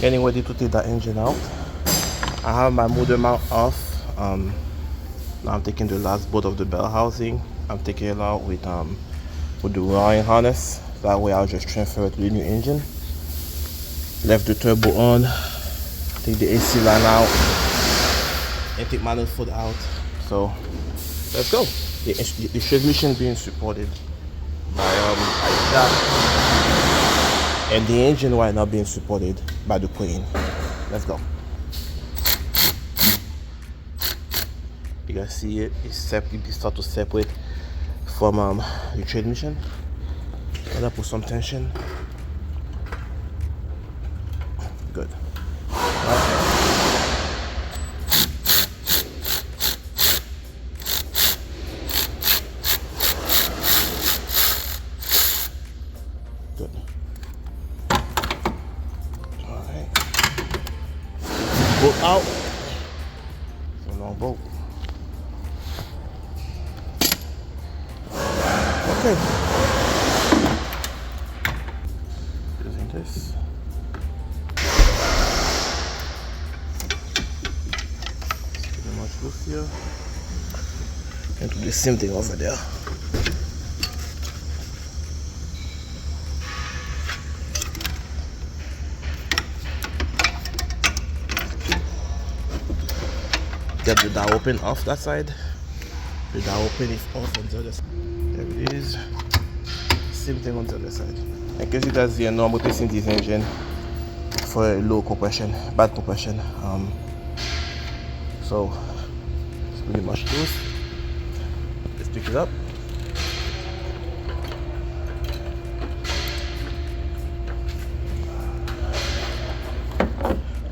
Getting ready to take that engine out. I have my motor mount off. Now I'm taking the last bolt of the bell housing. I'm taking it out with the wiring harness. That way I'll just transfer it to the new engine. Left the turbo on. Take the AC line out and take my manifold out. So let's go. The transmission being supported by jack, and the engine right now being supported by the crane. Let's go. You guys see it? It start to separate from the transmission. And I put some tension. Good. Okay. Good. All right. Bolt out. It's a long bolt. Okay. Using this. Pretty much loose here. And do the same thing over there. Get the door open off that side. The door open is off on the other side. There it is. Same thing on the other side. In case you guys know, I'm replacing this engine for low compression, bad compression. So it's pretty much loose. Let's pick it up.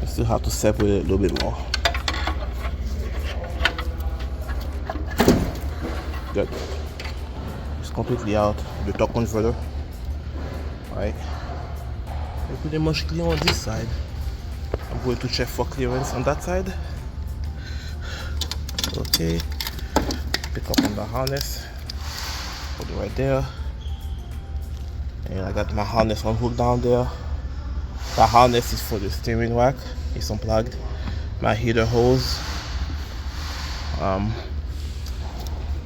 I still have to separate it a little bit more. Good. It's completely out. The torque converter. Right. It's pretty much clear on this side. I'm going to check for clearance on that side. Okay. Pick up on the harness. Put it right there. And I got my harness on hook down there. The harness is for the steering rack. It's unplugged. My heater hose.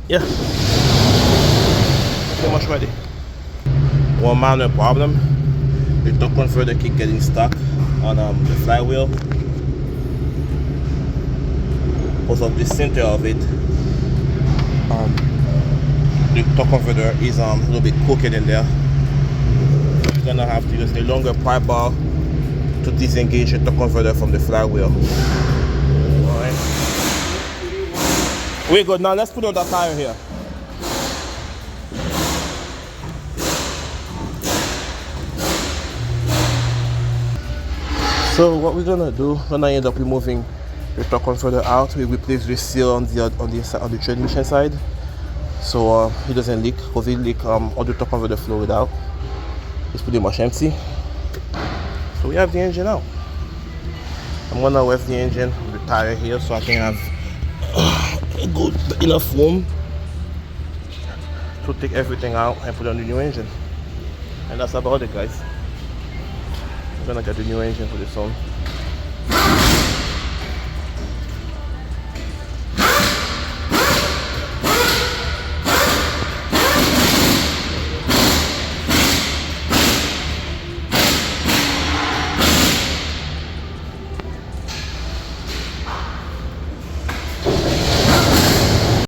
Yeah, pretty much ready. One minor problem: the torque converter keep getting stuck on the flywheel. Because of the center of it, the torque converter is a little bit crooked in there. You're gonna have to use the longer pry bar to disengage the torque converter from the flywheel. Alright. We're good. Now let's put on that tire here. So what we're gonna do, we're gonna end up removing the torque converter out. We replace the seal on the transmission side, so it doesn't leak. Because it leak, all the torque converter fluid out. It's pretty much empty. So we have the engine out. I'm gonna wet the engine with the tire here, so I can have good enough room to take everything out and put on the new engine. And that's about it, guys. I'm gonna get the new engine for this one.